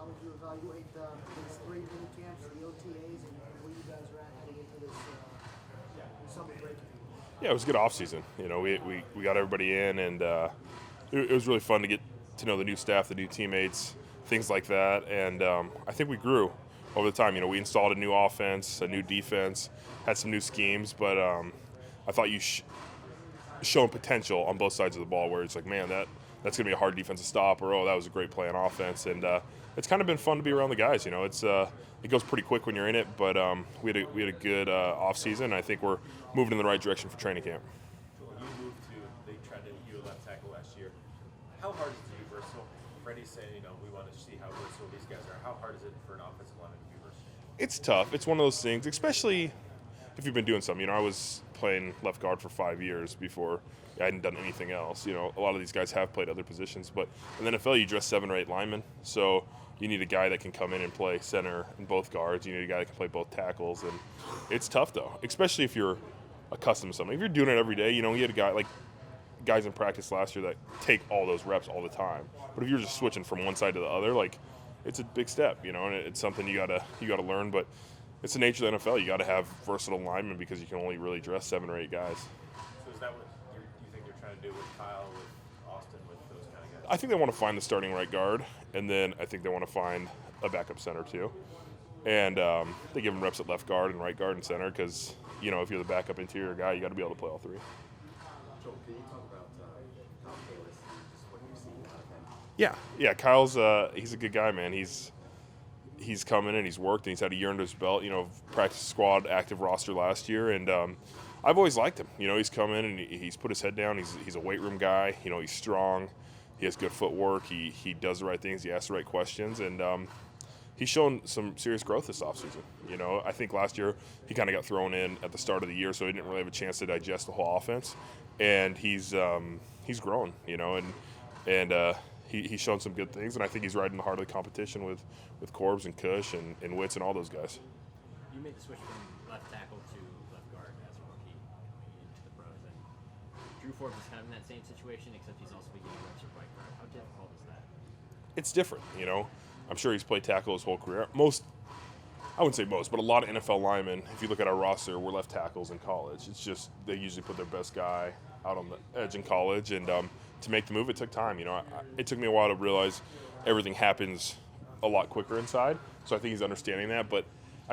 How would you evaluate these three mini camps, the OTAs, and where you guys are at heading into this summer break? Yeah, it was a good off season. We got everybody in, and it was really fun to get to know the new staff, the new teammates, things like that. And I think we grew over the time. We installed a new offense, a new defense, had some new schemes, but I thought showing potential on both sides of the ball, where it's like, man, that's gonna be a hard defense to stop, or that was a great play on offense, and it's kind of been fun to be around the guys. It goes pretty quick when you're in it, but we had a good off season. I think we're moving in the right direction for training camp. You moved to, they tried to, you were left tackle last year. How hard is it to be versatile? Freddie's saying, we want to see how versatile these guys are. How hard is it for an offensive lineman to be versatile? It's tough. It's one of those things, especially if you've been doing something. I was playing left guard for 5 years before I hadn't done anything else. A lot of these guys have played other positions, but in the NFL, you dress 7 or 8 linemen. So you need a guy that can come in and play center and both guards. You need a guy that can play both tackles, and it's tough though, especially if you're accustomed to something. If you're doing it every day, you had a guy like guys in practice last year that take all those reps all the time. But if you're just switching from one side to the other, it's a big step, and it's something you gotta learn. But it's the nature of the NFL. You got to have versatile linemen because you can only really dress 7 or 8 guys. So is that what you think they're trying to do with Kyle, with Austin, with those kind of guys? I think they want to find the starting right guard, and then I think they want to find a backup center too. And they give them reps at left guard and right guard and center because, if you're the backup interior guy, you got to be able to play all 3. Joel, can you talk about Kyle Kalis and just what you're seeing out of him? Yeah. Kyle's he's a good guy, man. He's come in and he's worked and he's had a year under his belt. Practice squad active roster last year, and I've always liked him. He's come in and he's put his head down. He's a weight room guy. He's strong. He has good footwork. He does the right things. He asks the right questions, and he's shown some serious growth this offseason. I think last year he kind of got thrown in at the start of the year, so he didn't really have a chance to digest the whole offense. And he's grown, and he's shown some good things, and I think he's right in the heart of the competition with Corbs and Cush and Witz and all those guys. You made the switch from left tackle to left guard as a rookie into the pros, and Drew Forbes is kind of in that same situation, except he's also beginning reps at right guard. How difficult is that? It's different, I'm sure he's played tackle his whole career. I wouldn't say most, but a lot of NFL linemen, if you look at our roster, were left tackles in college. It's just they usually put their best guy out on the edge in college, and to make the move, it took time. It took me a while to realize everything happens a lot quicker inside, so I think he's understanding that. But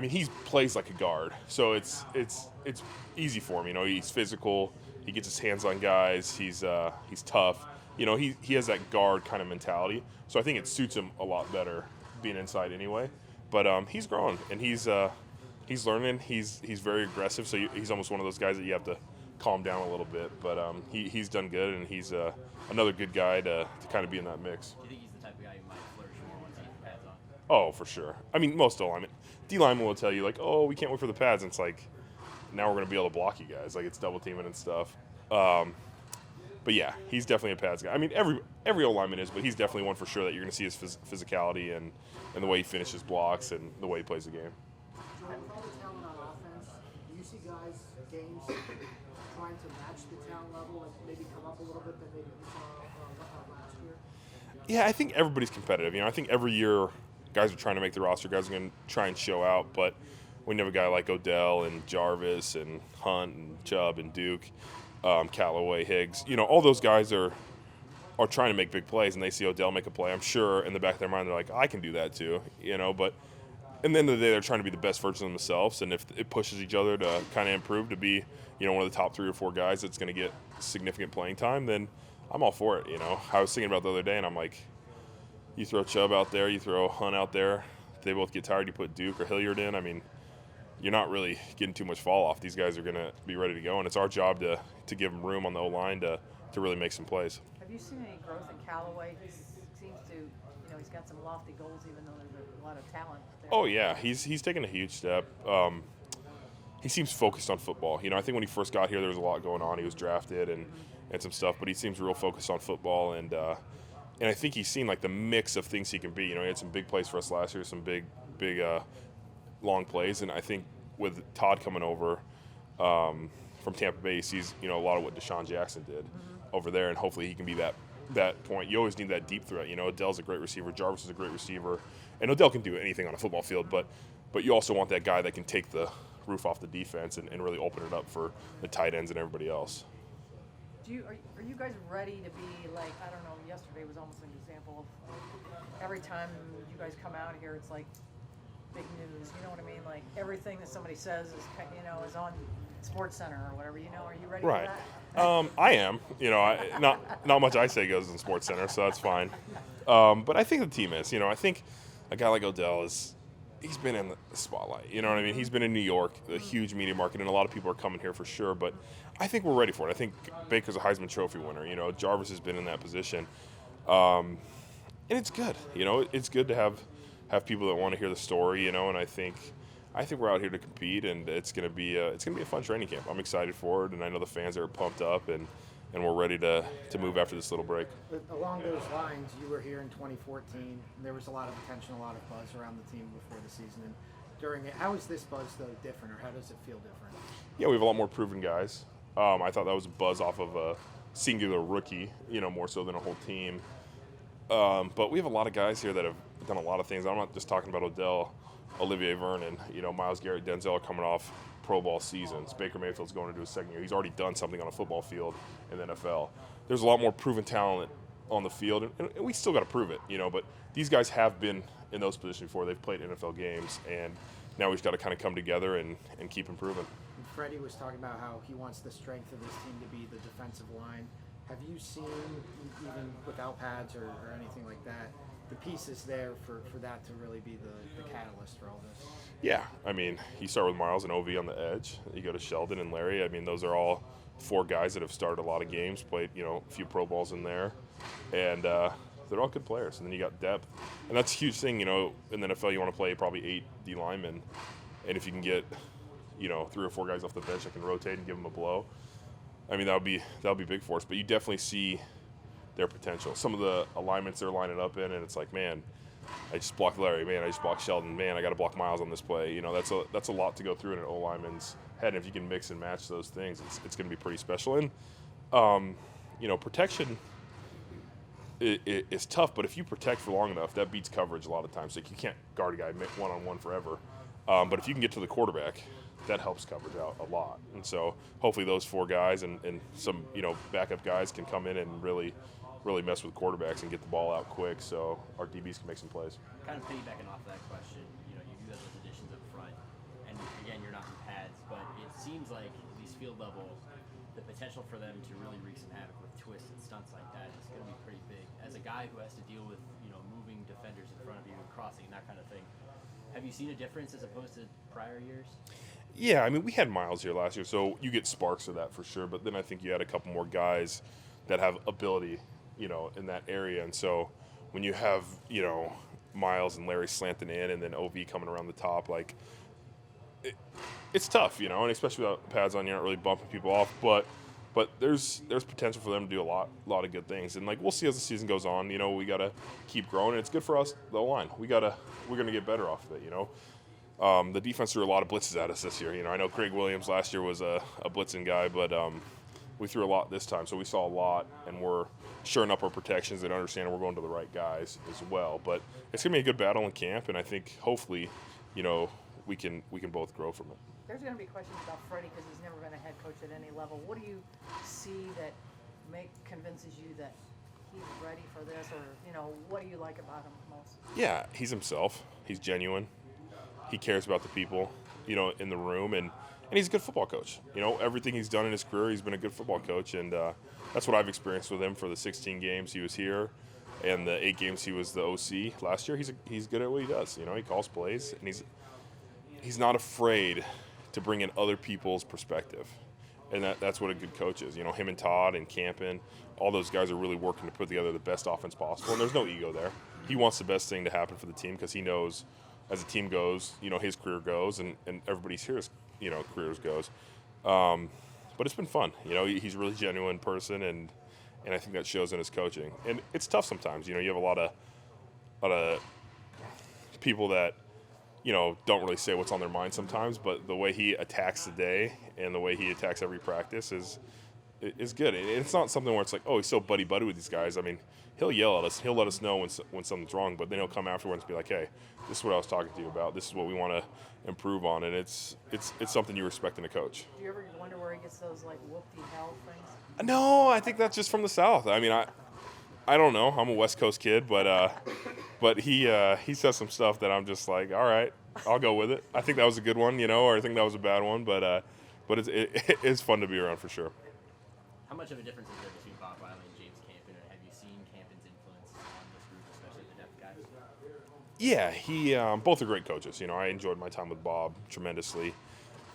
he plays like a guard, so it's easy for him. He's physical, he gets his hands on guys, he's tough. He has that guard kind of mentality, so I think it suits him a lot better being inside anyway. But he's growing and he's learning. He's very aggressive, so he's almost one of those guys that you have to calm down a little bit. But he's done good, and he's another good guy to kind of be in that mix. Do you think he's the type of guy who might flourish more once he pads on? Oh, for sure. Most O-linemen. D-linemen will tell you, we can't wait for the pads. And it's like, now we're going to be able to block you guys. It's double teaming and stuff. But yeah, he's definitely a pads guy. Every O-lineman is, but he's definitely one for sure that you're going to see his physicality and the way he finishes blocks and the way he plays the game. Joel, with all the talent on offense, do you see guys, games, trying to match the talent level and maybe come up a little bit than maybe we saw last year? Yeah, I think everybody's competitive. I think every year guys are trying to make the roster. Guys are going to try and show out. But when you have a guy like Odell and Jarvis and Hunt and Chubb and Duke, Callaway, Higgs, all those guys are trying to make big plays, and they see Odell make a play. I'm sure in the back of their mind they're like, I can do that too, But at the end of the day, they're trying to be the best version of themselves, and if it pushes each other to kind of improve to be, one of the top 3 or 4 guys that's going to get significant playing time, then I'm all for it. I was thinking about the other day, and I'm like, you throw Chubb out there, you throw Hunt out there, they both get tired, you put Duke or Hilliard in. You're not really getting too much fall off. These guys are going to be ready to go, and it's our job to give them room on the O-line to really make some plays. Have you seen any growth in Callaway? He seems to, he's got some lofty goals, even though there's a lot of talent there. Oh yeah, he's taken a huge step. He seems focused on football. I think when he first got here, there was a lot going on. He was drafted and some stuff, but he seems real focused on football, and I think he's seen the mix of things he can be. He had some big plays for us last year, some big long plays, and I think with Todd coming over from Tampa Bay, he sees a lot of what Deshaun Jackson did over there, and hopefully he can be that that point, you always need that deep threat. You know, Odell's a great receiver, Jarvis is a great receiver, and Odell can do anything on a football field, but you also want that guy that can take the roof off the defense and really open it up for the tight ends and everybody else. Are you guys ready to be like, I don't know, yesterday was almost an example of every time you guys come out here, it's like big news, you know what I mean? Like everything that somebody says is, is on Sports Center or whatever, are you ready Right. for that? I am. Not much I say goes in Sports Center, so that's fine. But I think the team is. I think a guy like Odell he's been in the spotlight. You know what I mean? He's been in New York, a huge media market, and a lot of people are coming here for sure. But I think we're ready for it. I think Baker's a Heisman Trophy winner. Jarvis has been in that position, and it's good. It's good to have people that want to hear the story. And I think we're out here to compete, and it's gonna be a fun training camp. I'm excited for it, and I know the fans are pumped up, and we're ready to move after this little break. But along those lines, you were here in 2014, and there was a lot of attention, a lot of buzz around the team before the season. And during it, how is this buzz though different, or how does it feel different? Yeah, we have a lot more proven guys. I thought that was a buzz off of a singular rookie, more so than a whole team. But we have a lot of guys here that have done a lot of things. I'm not just talking about Odell, Olivier Vernon, Myles Garrett, Denzel are coming off Pro Bowl seasons. Baker Mayfield's going into his second year. He's already done something on a football field in the NFL. There's a lot more proven talent on the field, and we still got to prove it, But these guys have been in those positions before. They've played NFL games, and now we've got to kind of come together and keep improving. And Freddie was talking about how he wants the strength of this team to be the defensive line. Have you seen, even without pads or anything like that, the pieces there for that to really be the catalyst for all this? Yeah, you start with Miles and OV on the edge. You go to Sheldon and Larry. those are all four guys that have started a lot of games, played, a few Pro Bowls in there, and they're all good players. And then you got depth, and that's a huge thing. In the NFL, you want to play probably 8 D linemen, and if you can get, 3 or 4 guys off the bench that can rotate and give them a blow, that'll be big for us. But you definitely see their potential. Some of the alignments they're lining up in, and it's like, man, I just blocked Larry. Man, I just blocked Sheldon. Man, I got to block Miles on this play. That's a lot to go through in an O-lineman's head. And if you can mix and match those things, it's going to be pretty special. And protection is tough, but if you protect for long enough, that beats coverage a lot of times. Like, you can't guard a guy one-on-one forever. But if you can get to the quarterback, that helps coverage out a lot. And so hopefully those 4 guys and some backup guys can come in and really mess with quarterbacks and get the ball out quick, so our DBs can make some plays. Kind of piggybacking off that question, you do those additions up front, and again, you're not in pads, but it seems like at least field level, the potential for them to really wreak some havoc with twists and stunts like that is going to be pretty big. As a guy who has to deal with moving defenders in front of you and crossing and that kind of thing, have you seen a difference as opposed to prior years? Yeah, we had Miles here last year, so you get sparks of that for sure. But then I think you had a couple more guys that have ability, in that area. And so when you have, Miles and Larry slanting in, and then OV coming around the top, it's tough, and especially without pads on, you're not really bumping people off. But there's potential for them to do a lot of good things. And we'll see as the season goes on. We got to keep growing. And it's good for us, the line. We're going to get better off of it. The defense threw a lot of blitzes at us this year. I know Craig Williams last year was a blitzing guy, but we threw a lot this time, so we saw a lot, and we're shoring up our protections and understanding we're going to the right guys as well. But it's going to be a good battle in camp, and I think hopefully, we can both grow from it. There's going to be questions about Freddie because he's never been a head coach at any level. What do you see that convinces you that he's ready for this, or what do you like about him most? Yeah, he's himself. He's genuine. He cares about the people, in the room, and he's a good football coach. Everything he's done in his career, he's been a good football coach, and that's what I've experienced with him for the 16 games he was here, and the 8 games he was the OC last year. He's good at what he does. He calls plays, and he's not afraid to bring in other people's perspective, and that's what a good coach is. Him and Todd and Campen, all those guys are really working to put together the best offense possible, and there's no ego there. He wants the best thing to happen for the team because he knows as the team goes, his career goes, and everybody's here's, careers goes. But it's been fun. He's a really genuine person, and I think that shows in his coaching. And it's tough sometimes. You have a lot of people that, don't really say what's on their mind sometimes, but the way he attacks the day and the way he attacks every practice is is good. And it's not something where it's like, oh, he's so buddy-buddy with these guys. I mean, he'll yell at us. He'll let us know when something's wrong, but then he'll come afterwards and be like, hey, this is what I was talking to you about. This is what we want to improve on. And it's something you respect in a coach. Do you ever wonder where he gets those like whoop-de-hell things? No, I think that's just from the South. I mean, I don't know. I'm a West Coast kid, but he says some stuff that I'm just like, all right, I'll go with it. I think that was a good one, or I think that was a bad one, but it's fun to be around for sure. How much of a difference is there between Bob Wiley and James Campen, and have you seen Campen's influence on this group, especially the depth guys? Yeah, he both are great coaches. I enjoyed my time with Bob tremendously.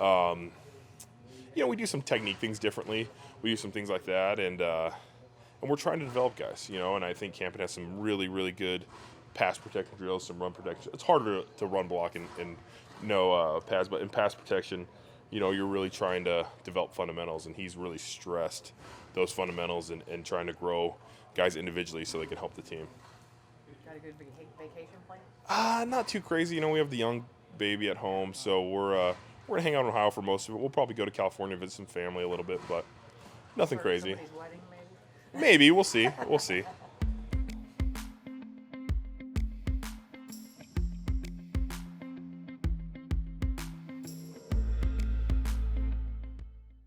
We do some technique things differently. We do some things like that, and we're trying to develop guys. And I think Campen has some really, really good pass protection drills, some run protection. It's harder to run block and no pads, but in pass protection, you're really trying to develop fundamentals, and he's really stressed those fundamentals and trying to grow guys individually so they can help the team. Got a good vacation plan? Not too crazy. We have the young baby at home, so we're gonna hang out in Ohio for most of it. We'll probably go to California, visit some family a little bit, but nothing crazy. Somebody's wedding, maybe? Maybe we'll see. We'll see.